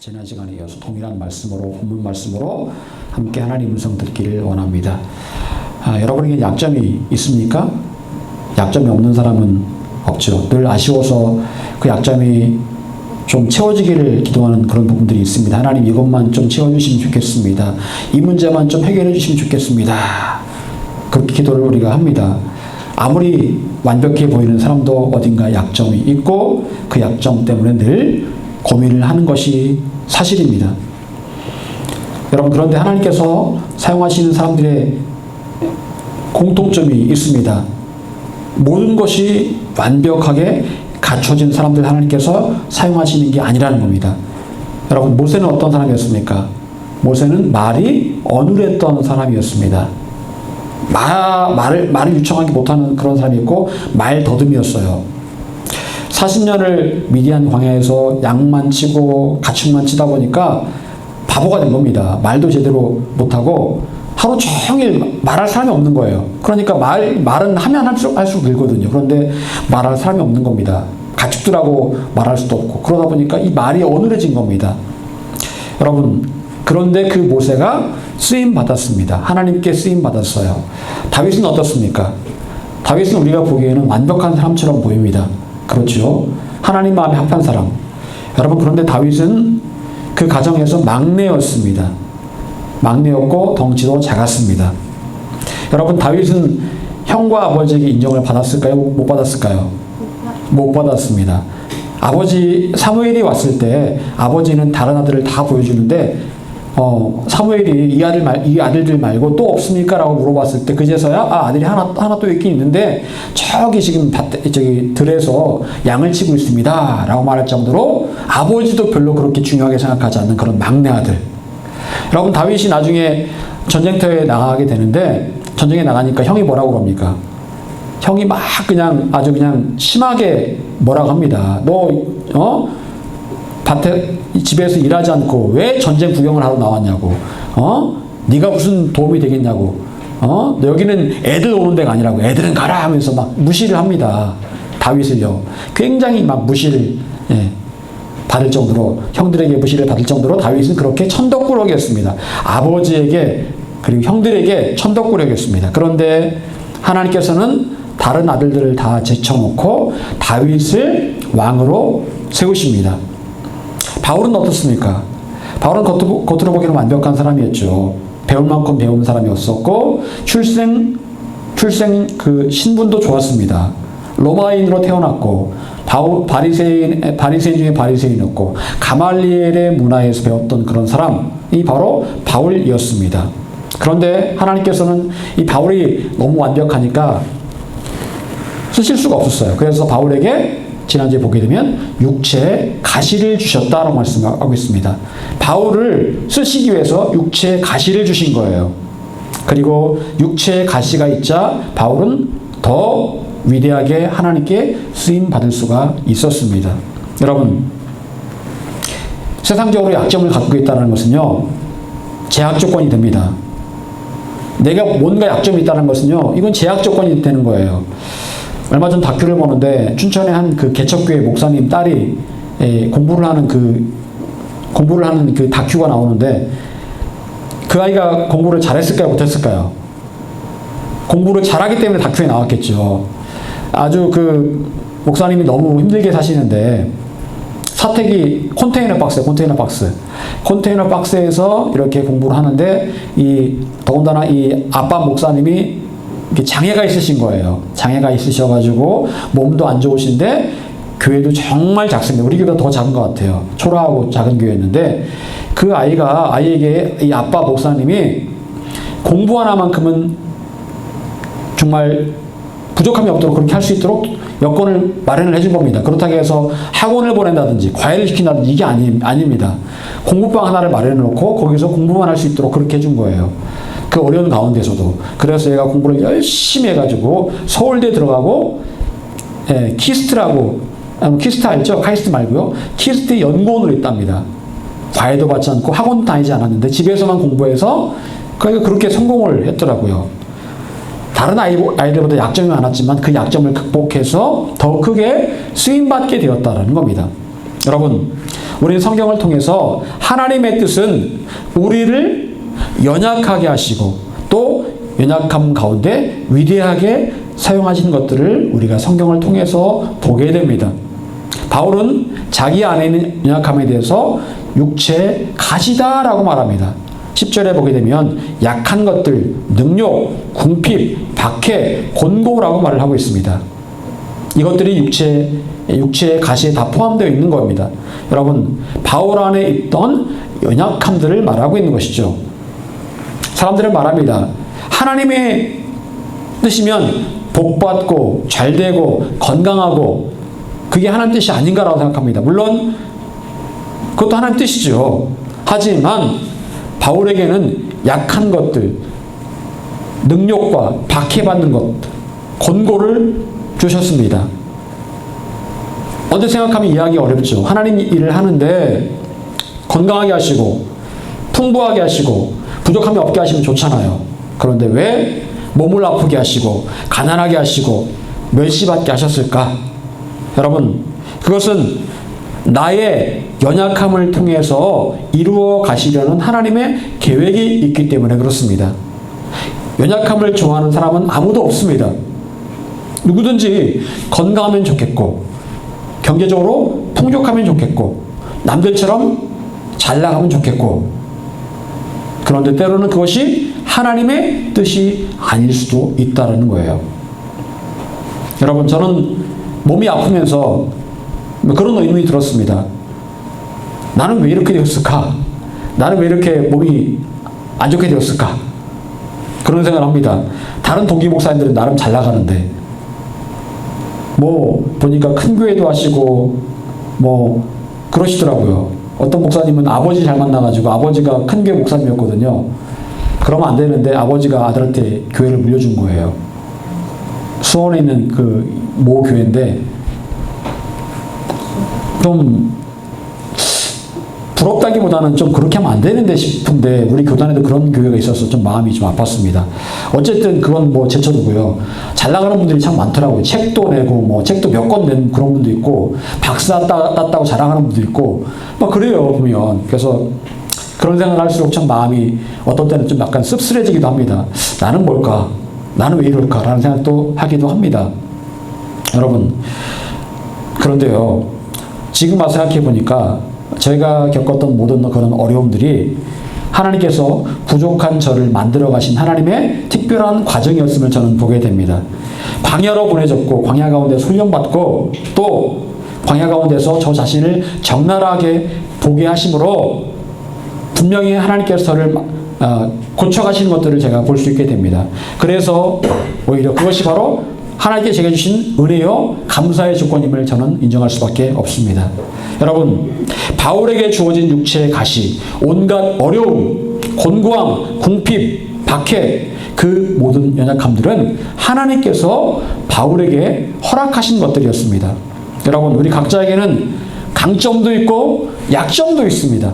지난 시간에 이어서 동일한 말씀으로, 본문 말씀으로 함께 하나님 음성 듣기를 원합니다. 여러분에게 약점이 있습니까? 약점이 없는 사람은 없죠. 늘 아쉬워서 그 약점이 좀 채워지기를 기도하는 그런 부분들이 있습니다. 하나님 이것만 좀 채워주시면 좋겠습니다. 이 문제만 좀 해결해 주시면 좋겠습니다. 그렇게 기도를 우리가 합니다. 아무리 완벽해 보이는 사람도 어딘가 약점이 있고 그 약점 때문에 늘 고민을 하는 것이 사실입니다. 여러분, 그런데 하나님께서 사용하시는 사람들의 공통점이 있습니다. 모든 것이 완벽하게 갖춰진 사람들 하나님께서 사용하시는 게 아니라는 겁니다. 여러분, 모세는 어떤 사람이었습니까? 모세는 말이 어눌했던 사람이었습니다. 말을 유창하게 못하는 그런 사람이었고 말 더듬이었어요. 40년을 미디안 광야에서 양만 치고 가축만 치다 보니까 바보가 된 겁니다. 말도 제대로 못하고 하루 종일 말할 사람이 없는 거예요. 그러니까 말은 하면 할수록 늘거든요. 그런데 말할 사람이 없는 겁니다. 가축들하고 말할 수도 없고 그러다 보니까 이 말이 어눌해진 겁니다. 여러분, 그런데 그 모세가 쓰임 받았습니다. 하나님께 쓰임 받았어요. 다윗은 어떻습니까? 다윗은 우리가 보기에는 완벽한 사람처럼 보입니다. 그렇죠? 하나님 마음에 합한 사람. 여러분, 그런데 다윗은 그 가정에서 막내였습니다. 막내였고 덩치도 작았습니다. 여러분, 다윗은 형과 아버지에게 인정을 받았을까요? 못 받았을까요? 못 받았습니다. 아버지 사무엘이 왔을 때 아버지는 다른 아들을 다 보여주는데 사무엘이 이 아들들 말고 또 없습니까? 라고 물어봤을 때 그제서야 아들이 하나 또 있긴 있는데 저기 지금 들에서 양을 치고 있습니다 라고 말할 정도로 아버지도 별로 그렇게 중요하게 생각하지 않는 그런 막내 아들. 여러분, 다윗이 나중에 전쟁터에 나가게 되는데 전쟁에 나가니까 형이 뭐라고 그럽니까? 형이 막 아주 그냥 심하게 뭐라고 합니다. 너 집에서 일하지 않고 왜 전쟁 구경을 하러 나왔냐고. 네가 무슨 도움이 되겠냐고. 너 여기는 애들 오는 데가 아니라고. 애들은 가라 하면서 막 무시를 합니다. 다윗을요. 굉장히 막 무시를 받을 정도로, 형들에게 무시를 받을 정도로 다윗은 그렇게 천덕꾸러기였습니다. 아버지에게 그리고 형들에게 천덕꾸러기였습니다. 그런데 하나님께서는 다른 아들들을 다 제쳐놓고 다윗을 왕으로 세우십니다. 바울은 어떻습니까? 바울은 겉으로 보기에는 완벽한 사람이었죠. 배울 만큼 배운 사람이었었고 출생 그 신분도 좋았습니다. 로마인으로 태어났고 바리새인 중에 바리새인이었고 가말리엘의 문화에서 배웠던 그런 사람이 바로 바울이었습니다. 그런데 하나님께서는 이 바울이 너무 완벽하니까 쓰실 수가 없었어요. 그래서 바울에게 지난주에 보게 되면 육체의 가시를 주셨다라고 말씀하고 있습니다. 바울을 쓰시기 위해서 육체의 가시를 주신 거예요. 그리고 육체의 가시가 있자 바울은 더 위대하게 하나님께 쓰임 받을 수가 있었습니다. 여러분, 세상적으로 약점을 갖고 있다는 것은요, 제약 조건이 됩니다. 내가 뭔가 약점이 있다는 것은요, 이건 제약 조건이 되는 거예요. 얼마 전 다큐를 보는데 춘천의 한 그 개척교회 목사님 딸이 공부를 하는 그 다큐가 나오는데 그 아이가 공부를 잘했을까요? 못했을까요? 공부를 잘하기 때문에 다큐에 나왔겠죠. 아주 그 목사님이 너무 힘들게 사시는데 사택이 컨테이너 박스에서 이렇게 공부를 하는데 더군다나 이 아빠 목사님이 장애가 있으신 거예요. 장애가 있으셔가지고 몸도 안 좋으신데 교회도 정말 작습니다. 우리 교회보다 더 작은 것 같아요. 초라하고 작은 교회였는데 그 아이에게 이 아빠 목사님이 공부 하나만큼은 정말 부족함이 없도록 그렇게 할 수 있도록 여건을 마련을 해준 겁니다. 그렇다고 해서 학원을 보낸다든지 과외를 시킨다든지 이게 아닙니다. 공부방 하나를 마련해 놓고 거기서 공부만 할 수 있도록 그렇게 해준 거예요. 그 어려운 가운데서도. 그래서 얘가 공부를 열심히 해가지고 서울대 들어가고 키스트라고, 키스트 알죠? 카이스트 말고요. 키스트 연구원으로 있답니다. 과외도 받지 않고 학원도 다니지 않았는데 집에서만 공부해서 그렇게 성공을 했더라고요. 다른 아이들보다 약점이 많았지만 그 약점을 극복해서 더 크게 쓰임받게 되었다는 겁니다. 여러분, 우리는 성경을 통해서 하나님의 뜻은 우리를 연약하게 하시고 또 연약함 가운데 위대하게 사용하신 것들을 우리가 성경을 통해서 보게 됩니다. 바울은 자기 안에 있는 연약함에 대해서 육체의 가시다라고 말합니다. 10절에 보게 되면 약한 것들, 능욕, 궁핍, 박해, 곤고라고 말을 하고 있습니다. 이것들이 육체의 가시에 다 포함되어 있는 겁니다. 여러분, 바울 안에 있던 연약함들을 말하고 있는 것이죠. 사람들은 말합니다. 하나님의 뜻이면 복받고 잘되고 건강하고 그게 하나님 뜻이 아닌가라고 생각합니다. 물론 그것도 하나님 뜻이죠. 하지만 바울에게는 약한 것들, 능욕과 박해받는 것, 권고를 주셨습니다. 어떻게 생각하면 이해하기 어렵죠. 하나님 일을 하는데 건강하게 하시고 풍부하게 하시고 부족함이 없게 하시면 좋잖아요. 그런데 왜 몸을 아프게 하시고 가난하게 하시고 멸시받게 하셨을까? 여러분, 그것은 나의 연약함을 통해서 이루어 가시려는 하나님의 계획이 있기 때문에 그렇습니다. 연약함을 좋아하는 사람은 아무도 없습니다. 누구든지 건강하면 좋겠고 경제적으로 풍족하면 좋겠고 남들처럼 잘 나가면 좋겠고, 그런데 때로는 그것이 하나님의 뜻이 아닐 수도 있다는 거예요. 여러분, 저는 몸이 아프면서 그런 의문이 들었습니다. 나는 왜 이렇게 되었을까? 나는 왜 이렇게 몸이 안 좋게 되었을까? 그런 생각을 합니다. 다른 동기 목사님들은 나름 잘 나가는데 보니까 큰 교회도 하시고 그러시더라고요. 어떤 목사님은 아버지 잘 만나가지고 아버지가 큰 교회 목사님이었거든요. 그러면 안 되는데 아버지가 아들한테 교회를 물려준 거예요. 수원에 있는 그 모 교회인데 좀 부럽다기보다는 좀 그렇게 하면 안 되는데 싶은데 우리 교단에도 그런 교회가 있어서 좀 마음이 좀 아팠습니다. 어쨌든 그건 제쳐두고요. 잘 나가는 분들이 참 많더라고요. 책도 내고 책도 몇 권 낸 그런 분도 있고 박사 땄다고 자랑하는 분도 있고 그래요 보면. 그래서 그런 생각을 할수록 참 마음이 어떤 때는 좀 약간 씁쓸해지기도 합니다. 나는 뭘까? 나는 왜 이럴까? 라는 생각도 하기도 합니다. 여러분, 그런데요, 지금 와서 생각해 보니까 저희가 겪었던 모든 그런 어려움들이 하나님께서 부족한 저를 만들어 가신 하나님의 특별한 과정이었음을 저는 보게 됩니다. 광야로 보내졌고 광야 가운데서 훈련받고 또 광야 가운데서 저 자신을 적나라하게 보게 하심으로 분명히 하나님께서 저를 고쳐가시는 것들을 제가 볼 수 있게 됩니다. 그래서 오히려 그것이 바로 하나님께 제게 주신 은혜요 감사의 조건임을 저는 인정할 수밖에 없습니다. 여러분, 바울에게 주어진 육체의 가시, 온갖 어려움, 곤고함, 궁핍, 박해, 그 모든 연약함들은 하나님께서 바울에게 허락하신 것들이었습니다. 여러분, 우리 각자에게는 강점도 있고 약점도 있습니다.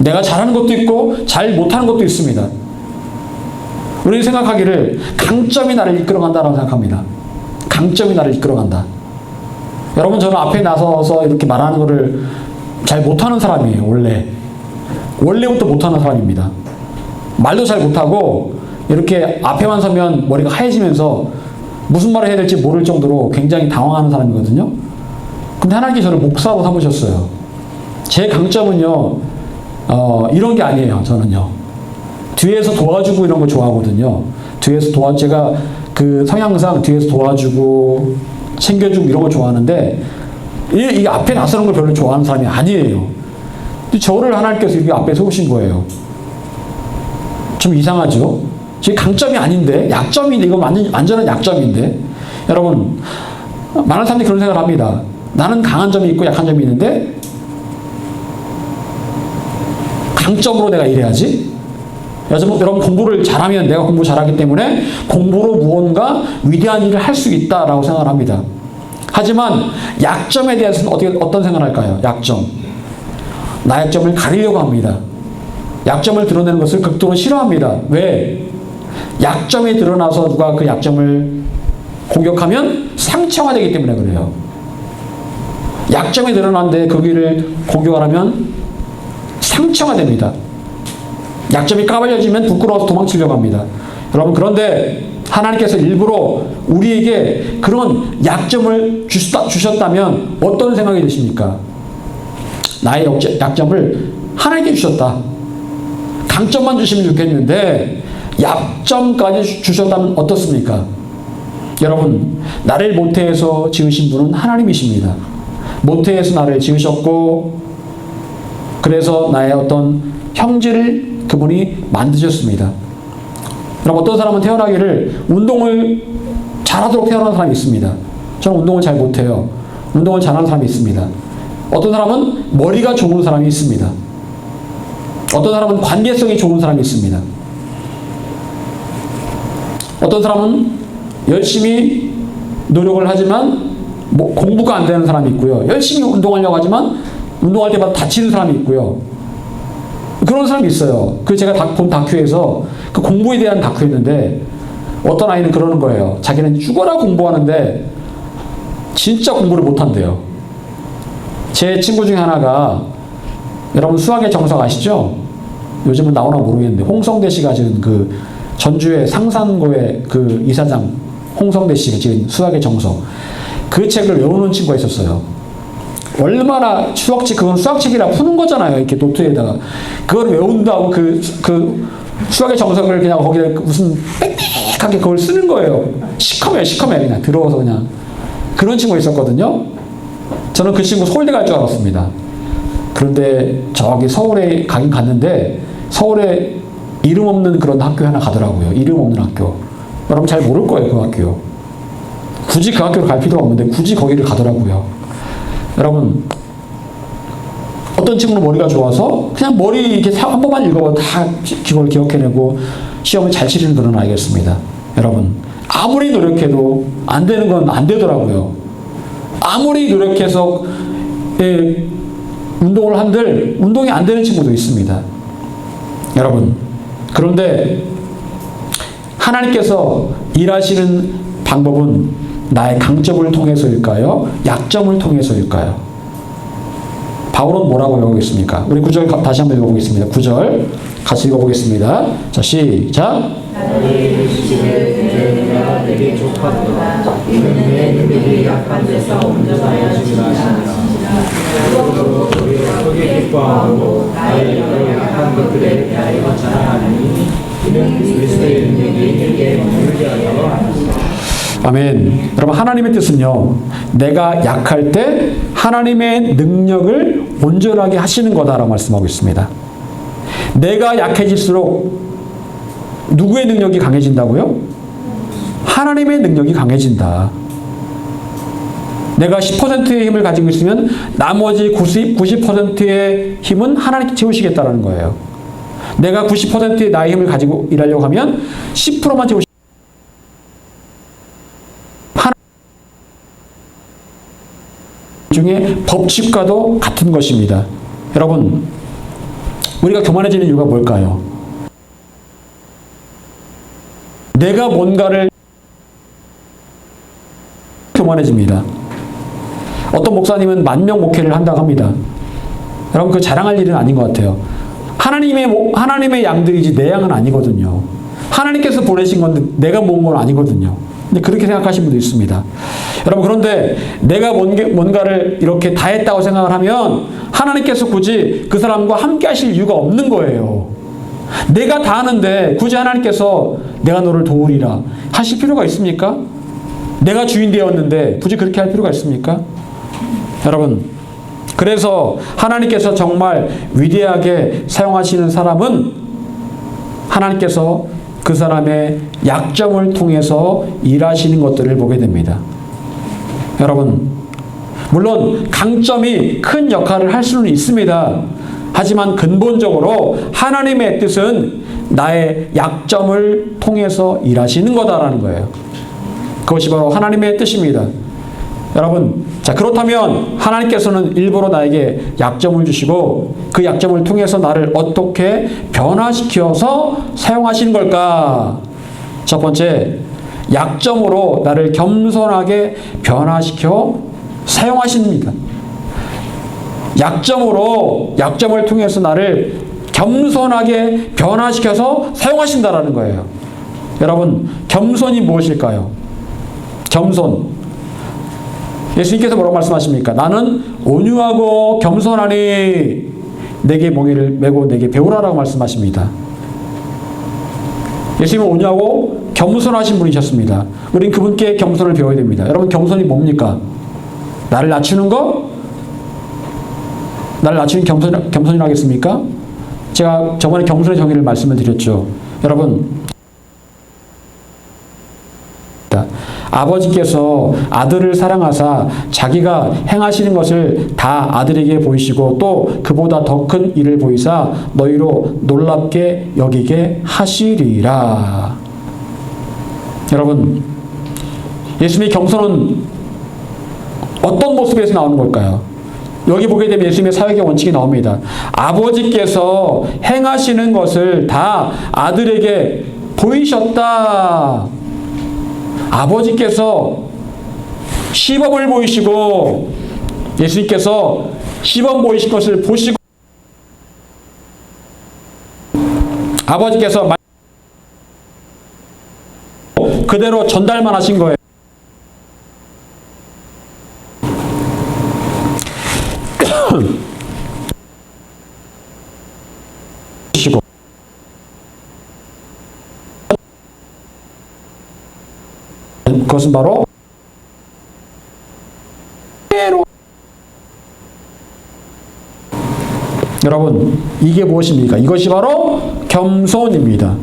내가 잘하는 것도 있고 잘 못하는 것도 있습니다. 우리는 생각하기를 강점이 나를 이끌어간다라고 생각합니다. 강점이 나를 이끌어간다. 여러분, 저는 앞에 나서서 이렇게 말하는 거를 잘 못하는 사람이에요. 원래부터 못하는 사람입니다. 말도 잘 못하고 이렇게 앞에만 서면 머리가 하얘지면서 무슨 말을 해야 될지 모를 정도로 굉장히 당황하는 사람이거든요. 근데 하나님께서 저를 목사로 삼으셨어요. 제 강점은요, 이런 게 아니에요. 저는요, 뒤에서 도와주고 이런 거 좋아하거든요. 제가 그 성향상 뒤에서 도와주고 챙겨주고 이런 거 좋아하는데 이게 앞에 나서는 걸 별로 좋아하는 사람이 아니에요. 근데 저를 하나님께서 이렇게 앞에 세우신 거예요. 좀 이상하죠? 제 강점이 아닌데, 약점인데, 이건 완전한 약점인데. 여러분, 많은 사람들이 그런 생각을 합니다. 나는 강한 점이 있고 약한 점이 있는데 강점으로 내가 일해야지. 여러분, 공부를 잘하면 내가 공부 잘하기 때문에 공부로 무언가 위대한 일을 할 수 있다라고 생각을 합니다. 하지만 약점에 대해서는 어떤 생각을 할까요? 약점. 나의 약점을 가리려고 합니다. 약점을 드러내는 것을 극도로 싫어합니다. 왜? 약점이 드러나서 누가 그 약점을 공격하면 상처가 되기 때문에 그래요. 약점이 드러나는데 거기를 공격하면 상처가 됩니다. 약점이 까발려지면 부끄러워서 도망치려고 합니다. 여러분, 그런데 하나님께서 일부러 우리에게 그런 약점을 주셨다면 어떤 생각이 드십니까? 나의 약점을 하나님께 주셨다. 강점만 주시면 좋겠는데 약점까지 주셨다면 어떻습니까? 여러분, 나를 모태에서 지으신 분은 하나님이십니다. 모태에서 나를 지으셨고, 그래서 나의 어떤 형질을 그분이 만드셨습니다. 그럼 어떤 사람은 태어나기를 운동을 잘하도록 태어난 사람이 있습니다. 저는 운동을 잘 못해요. 운동을 잘하는 사람이 있습니다. 어떤 사람은 머리가 좋은 사람이 있습니다. 어떤 사람은 관계성이 좋은 사람이 있습니다. 어떤 사람은 열심히 노력을 하지만 공부가 안 되는 사람이 있고요. 열심히 운동하려고 하지만 운동할 때마다 다치는 사람이 있고요. 그런 사람이 있어요. 그 제가 본 다큐에서 그 공부에 대한 다큐였는데 어떤 아이는 그러는 거예요. 자기는 죽어라 공부하는데 진짜 공부를 못한대요. 제 친구 중에 하나가, 여러분 수학의 정석 아시죠? 요즘은 나오나 모르겠는데 홍성대 씨가 지금 그 전주의 상산고의 그 이사장 홍성대 씨가 지금 수학의 정석 그 책을 외우는 친구가 있었어요. 얼마나 그건 수학책이라 푸는 거잖아요. 이렇게 노트에다가 그걸 외운다고 그 수학의 정석을 그냥 거기에 무슨 빽빽하게 그걸 쓰는 거예요. 시커매 그냥 들어와서 그냥. 그런 친구가 있었거든요. 저는 그 친구 서울대 갈 줄 알았습니다. 그런데 저기 서울에 가긴 갔는데 서울에 이름 없는 그런 학교 하나 가더라고요. 이름 없는 학교. 여러분 잘 모를 거예요, 그 학교. 굳이 그 학교를 갈 필요가 없는데 굳이 거기를 가더라고요. 여러분, 어떤 친구는 머리가 좋아서 그냥 머리 이렇게 한 번만 읽어봐도 다 그걸 기억해내고 시험을 잘 치르는 그런 아이겠습니다. 여러분, 아무리 노력해도 안 되는 건 안 되더라고요. 아무리 노력해서 운동을 한들 운동이 안 되는 친구도 있습니다. 여러분, 그런데 하나님께서 일하시는 방법은 나의 강점을 통해서일까요? 약점을 통해서일까요? 바울은 뭐라고 읽어보겠습니까? 우리 9절 다시 한번 읽어보겠습니다. 9절 같이 읽어보겠습니다. 자, 시작. 나의 육신을 내게 족하도다. 이는 내 능력이 약한 데서 온전하여 주시라. 그러므로 우리가 크게 기뻐하고 나의 여러 약한 것들에 대하여 자랑하니 이는 그리스도의 능력이 내게 머물게 하여 하시라. 아멘. 여러분, 하나님의 뜻은요, 내가 약할 때 하나님의 능력을 온전하게 하시는 거다라고 말씀하고 있습니다. 내가 약해질수록 누구의 능력이 강해진다고요? 하나님의 능력이 강해진다. 내가 10%의 힘을 가지고 있으면 나머지 90%의 힘은 하나님께 채우시겠다는 거예요. 내가 90%의 나의 힘을 가지고 일하려고 하면 10%만 채우시겠다. 중에 법칙과도 같은 것입니다. 여러분, 우리가 교만해지는 이유가 뭘까요? 내가 뭔가를 교만해집니다. 어떤 목사님은 10,000명 목회를 한다고 합니다. 여러분, 그 자랑할 일은 아닌 것 같아요. 하나님의 양들이지 내 양은 아니거든요. 하나님께서 보내신 건데 내가 모은 건 아니거든요. 근데 그렇게 생각하시는 분도 있습니다. 여러분, 그런데 내가 뭔가를 이렇게 다 했다고 생각을 하면 하나님께서 굳이 그 사람과 함께 하실 이유가 없는 거예요. 내가 다 하는데 굳이 하나님께서 내가 너를 도우리라 하실 필요가 있습니까? 내가 주인 되었는데 굳이 그렇게 할 필요가 있습니까? 여러분, 그래서 하나님께서 정말 위대하게 사용하시는 사람은 하나님께서 그 사람의 약점을 통해서 일하시는 것들을 보게 됩니다. 여러분, 물론 강점이 큰 역할을 할 수는 있습니다. 하지만 근본적으로 하나님의 뜻은 나의 약점을 통해서 일하시는 거다라는 거예요. 그것이 바로 하나님의 뜻입니다. 여러분, 자, 그렇다면 하나님께서는 일부러 나에게 약점을 주시고 그 약점을 통해서 나를 어떻게 변화시켜서 사용하시는 걸까? 첫 번째, 약점으로 나를 겸손하게 변화시켜 사용하십니다. 약점을 통해서 나를 겸손하게 변화시켜서 사용하신다라는 거예요. 여러분, 겸손이 무엇일까요? 겸손. 예수님께서 뭐라고 말씀하십니까? 나는 온유하고 겸손하니 내게 멍에를 메고 내게 배우라라고 말씀하십니다. 예수님은 온유하고 겸손하신 분이셨습니다. 우린 그분께 겸손을 배워야 됩니다. 여러분, 겸손이 뭡니까? 나를 낮추는 거? 나를 낮추는 겸손이라겠습니까? 제가 저번에 겸손의 정의를 말씀을 드렸죠. 여러분, 아버지께서 아들을 사랑하사 자기가 행하시는 것을 다 아들에게 보이시고 또 그보다 더 큰 일을 보이사 너희로 놀랍게 여기게 하시리라. 여러분, 예수님의 겸손은 어떤 모습에서 나오는 걸까요? 여기 보게 되면 예수님의 사역의 원칙이 나옵니다. 아버지께서 행하시는 것을 다 아들에게 보이셨다. 아버지께서 시범을 보이시고 예수님께서 시범 보이신 것을 보시고 아버지께서 그대로 전달만 하신 거예요. 그것은 바로 여러분, 이게 무엇입니까? 이것이 바로 겸손입니다.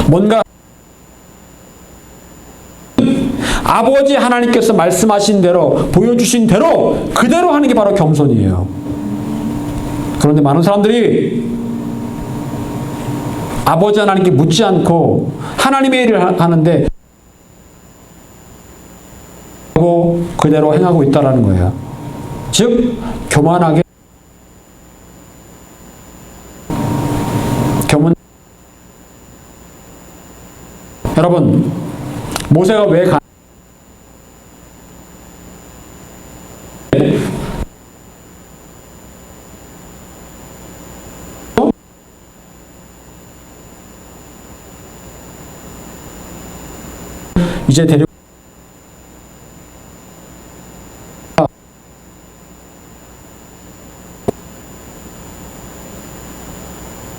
뭔가 아버지 하나님께서 말씀하신 대로 보여주신 대로 그대로 하는 게 바로 겸손이에요. 그런데 많은 사람들이 아버지 하나님께 묻지 않고 하나님의 일을 하는데 그대로 행하고 있다라는 거예요. 즉 교만하게 여러분, 모세가 왜 이제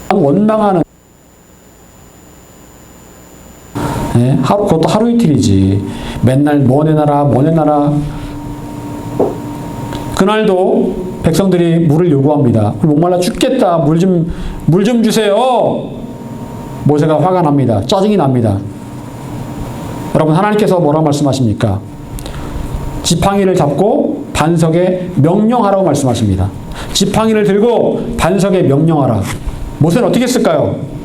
원망하는 그것도 하루 이틀이지. 맨날 뭐 내놔라 뭐 내놔라. 그날도 백성들이 물을 요구합니다. 목말라 죽겠다. 물 좀 주세요. 모세가 화가 납니다. 짜증이 납니다. 여러분, 하나님께서 뭐라고 말씀하십니까? 지팡이를 잡고 반석에 명령하라고 말씀하십니다. 지팡이를 들고 반석에 명령하라. 모세는 어떻게 했을까요?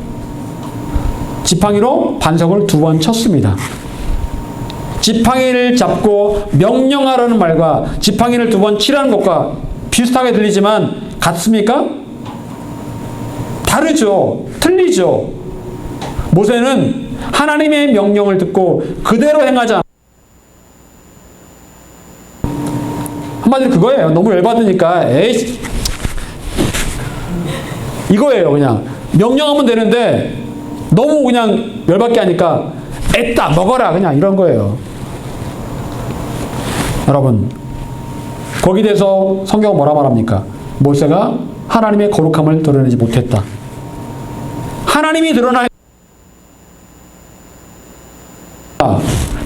지팡이로 반석을 2번 쳤습니다. 지팡이를 잡고 명령하라는 말과 지팡이를 2번 치라는 것과 비슷하게 들리지만 같습니까? 다르죠. 틀리죠. 모세는 하나님의 명령을 듣고 그대로 행하지 않 한마디로 그거예요. 너무 열받으니까 에이 이거예요. 그냥 명령하면 되는데 너무 그냥 열받게 하니까 애따 먹어라 그냥 이런 거예요. 여러분, 거기에 대해서 성경은 뭐라 말합니까? 모세가 하나님의 거룩함을 드러내지 못했다. 하나님이 드러나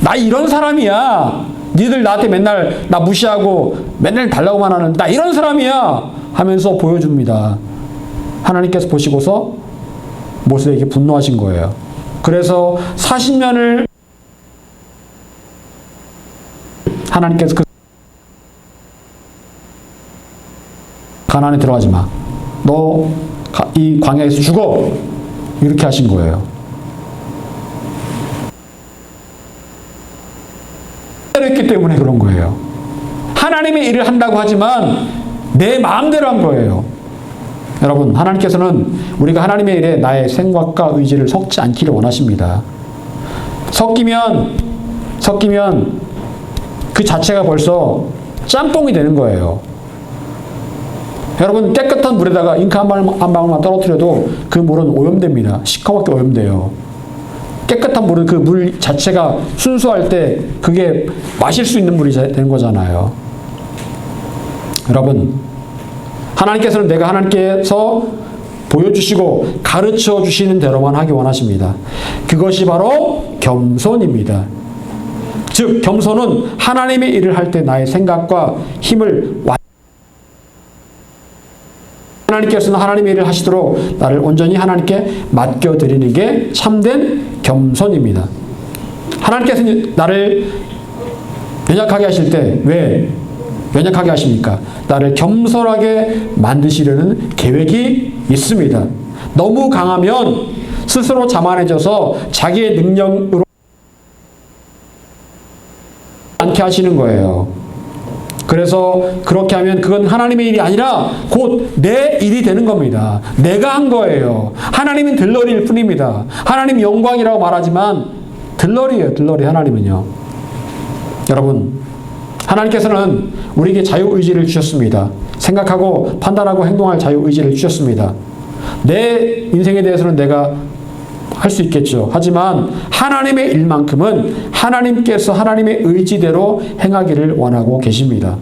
나 이런 사람이야. 니들 나한테 맨날 나 무시하고 맨날 달라고만 하는 나 이런 사람이야 하면서 보여줍니다. 하나님께서 보시고서 모세에게 분노하신 거예요. 그래서 40년을 하나님께서 가나안에 들어가지 마. 너 이 광야에서 죽어. 이렇게 하신 거예요. 했기 때문에 그런 거예요. 하나님의 일을 한다고 하지만 내 마음대로 한 거예요. 여러분, 하나님께서는 우리가 하나님의 일에 나의 생각과 의지를 섞지 않기를 원하십니다. 섞이면 섞이면 그 자체가 벌써 짬뽕이 되는 거예요. 여러분, 깨끗한 물에다가 잉크 한 방울만 떨어뜨려도 그 물은 오염됩니다. 시커멓게 오염돼요. 깨끗한 물은 그 물 자체가 순수할 때 그게 마실 수 있는 물이 되는 거잖아요. 여러분, 하나님께서는 내가 하나님께서 보여주시고 가르쳐 주시는 대로만 하기 원하십니다. 그것이 바로 겸손입니다. 즉, 겸손은 하나님의 일을 할 때 나의 생각과 힘을 하나님께서는 하나님의 일을 하시도록 나를 온전히 하나님께 맡겨드리는 게 참된 겸손입니다. 하나님께서는 나를 연약하게 하실 때 왜 연약하게 하십니까? 나를 겸손하게 만드시려는 계획이 있습니다. 너무 강하면 스스로 자만해져서 자기의 능력으로 않게 하시는 거예요. 그래서 그렇게 하면 그건 하나님의 일이 아니라 곧 내 일이 되는 겁니다. 내가 한 거예요. 하나님은 들러리일 뿐입니다. 하나님 영광이라고 말하지만 들러리예요. 들러리 하나님은요. 여러분, 하나님께서는 우리에게 자유의지를 주셨습니다. 생각하고 판단하고 행동할 자유의지를 주셨습니다. 내 인생에 대해서는 내가 할 수 있겠죠. 하지만 하나님의 일만큼은 하나님께서 하나님의 의지대로 행하기를 원하고 계십니다.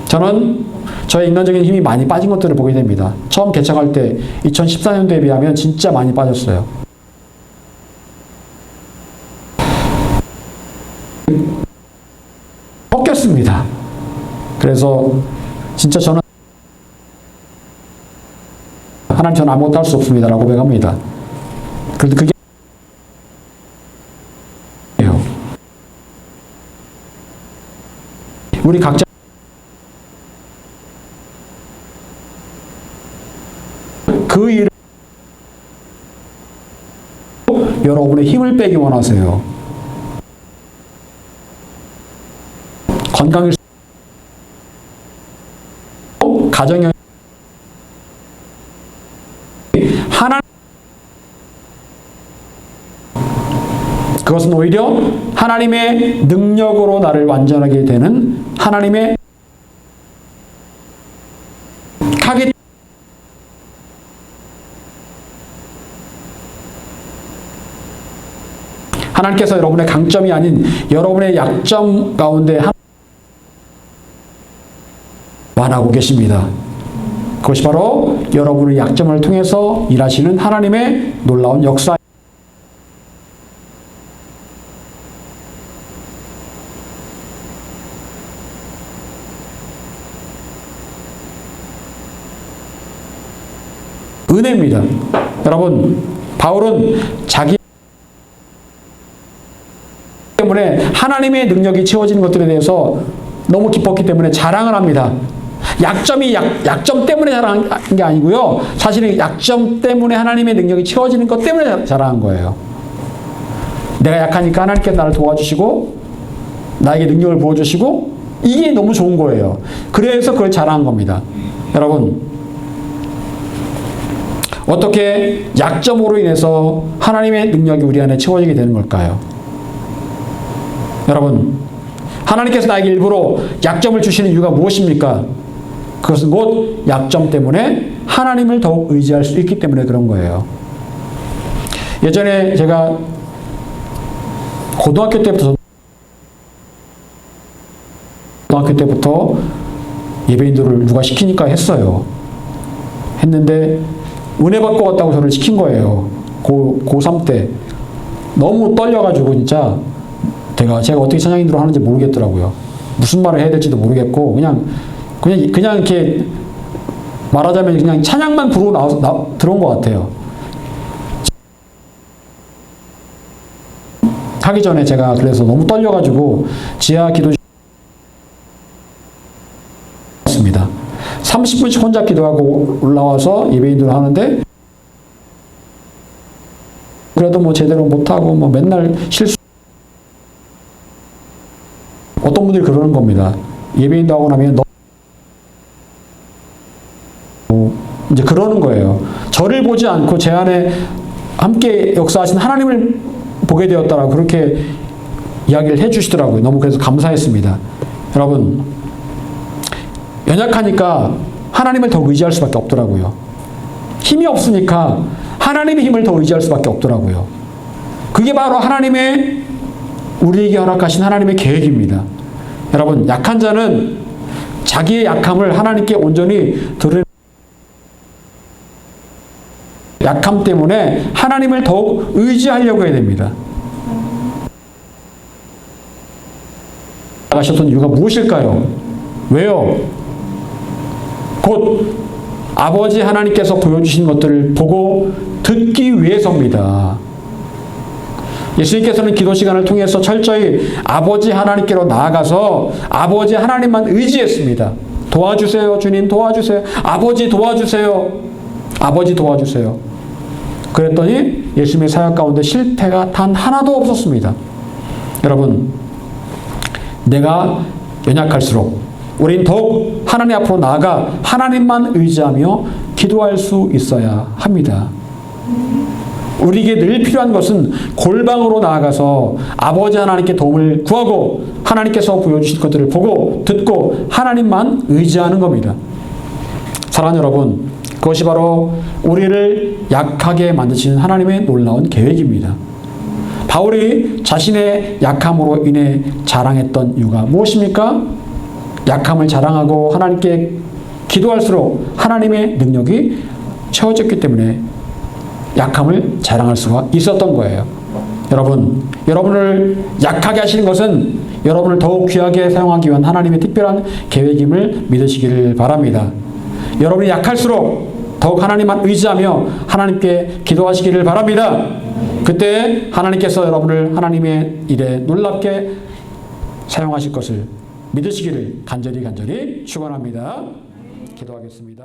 저는 저의 인간적인 힘이 많이 빠진 것들을 보게 됩니다. 처음 개척할 때 2014년도에 비하면 진짜 많이 빠졌어요. 꺾였습니다. 그래서 진짜 저는 하나님, 저는 아무것도 할 수 없습니다 라고 고백합니다. 그런데 그게 우리 각자 그 일을 여러분의 힘을 빼기 원하세요. 건강일 가정의 하나님, 그것은 오히려 하나님의 능력으로 나를 완전하게 되는 하나님의 하기 하나님께서 여러분의 강점이 아닌 여러분의 약점 가운데 완하고 계십니다. 그것이 바로 여러분의 약점을 통해서 일하시는 하나님의 놀라운 역사. 은혜입니다. 여러분, 바울은 자기 때문에 하나님의 능력이 채워지는 것들에 대해서 너무 기뻤기 때문에 자랑을 합니다. 약점이 약점 때문에 자랑한 게 아니고요. 사실은 약점 때문에 하나님의 능력이 채워지는 것 때문에 자랑한 거예요. 내가 약하니까 하나님께서 나를 도와주시고 나에게 능력을 부어주시고 이게 너무 좋은 거예요. 그래서 그걸 자랑한 겁니다. 여러분, 어떻게 약점으로 인해서 하나님의 능력이 우리 안에 채워지게 되는 걸까요? 여러분, 하나님께서 나에게 일부러 약점을 주시는 이유가 무엇입니까? 그것은 곧 약점 때문에 하나님을 더욱 의지할 수 있기 때문에 그런 거예요. 예전에 제가 고등학교 때부터 예배인들을 누가 시키니까 했어요. 했는데 은혜 받고 왔다고 저를 시킨 거예요. 고3 때. 너무 떨려가지고 진짜 제가 어떻게 찬양인으로 하는지 모르겠더라고요. 무슨 말을 해야 될지도 모르겠고 그냥 이렇게 말하자면 그냥 찬양만 부르고 들어온 것 같아요. 하기 전에 제가 그래서 너무 떨려가지고 지하 기도 30분씩 혼자 기도하고 올라와서 예배인들 하는데 그래도 뭐 제대로 못하고 뭐 맨날 실수. 어떤 분들이 그러는 겁니다. 예배인도 하고 나면 이제 그러는 거예요. 저를 보지 않고 제 안에 함께 역사하신 하나님을 보게 되었다라고 그렇게 이야기를 해주시더라고요. 너무 그래서 감사했습니다. 여러분, 연약하니까 하나님을 더 의지할 수밖에 없더라고요. 힘이 없으니까 하나님의 힘을 더 의지할 수밖에 없더라고요. 그게 바로 하나님의 우리에게 허락하신 하나님의 계획입니다. 여러분, 약한 자는 자기의 약함을 하나님께 온전히 드러내 약함 때문에 하나님을 더욱 의지하려고 해야 됩니다. 나가셨던 이유가 무엇일까요? 왜요? 곧 아버지 하나님께서 보여주신 것들을 보고 듣기 위해서입니다. 예수님께서는 기도 시간을 통해서 철저히 아버지 하나님께로 나아가서 아버지 하나님만 의지했습니다. 도와주세요, 주님 도와주세요. 아버지 도와주세요. 아버지 도와주세요. 그랬더니 예수님의 사역 가운데 실패가 단 하나도 없었습니다. 여러분, 내가 연약할수록 우린 더욱 하나님 앞으로 나아가 하나님만 의지하며 기도할 수 있어야 합니다. 우리에게 늘 필요한 것은 골방으로 나아가서 아버지 하나님께 도움을 구하고 하나님께서 보여주실 것들을 보고 듣고 하나님만 의지하는 겁니다. 사랑하는 여러분, 그것이 바로 우리를 약하게 만드시는 하나님의 놀라운 계획입니다. 바울이 자신의 약함으로 인해 자랑했던 이유가 무엇입니까? 약함을 자랑하고 하나님께 기도할수록 하나님의 능력이 채워졌기 때문에 약함을 자랑할 수가 있었던 거예요. 여러분, 여러분을 약하게 하시는 것은 여러분을 더욱 귀하게 사용하기 위한 하나님의 특별한 계획임을 믿으시기를 바랍니다. 여러분이 약할수록 더욱 하나님만 의지하며 하나님께 기도하시기를 바랍니다. 그때 하나님께서 여러분을 하나님의 일에 놀랍게 사용하실 것을 믿으시기를 간절히 축원합니다. 기도하겠습니다.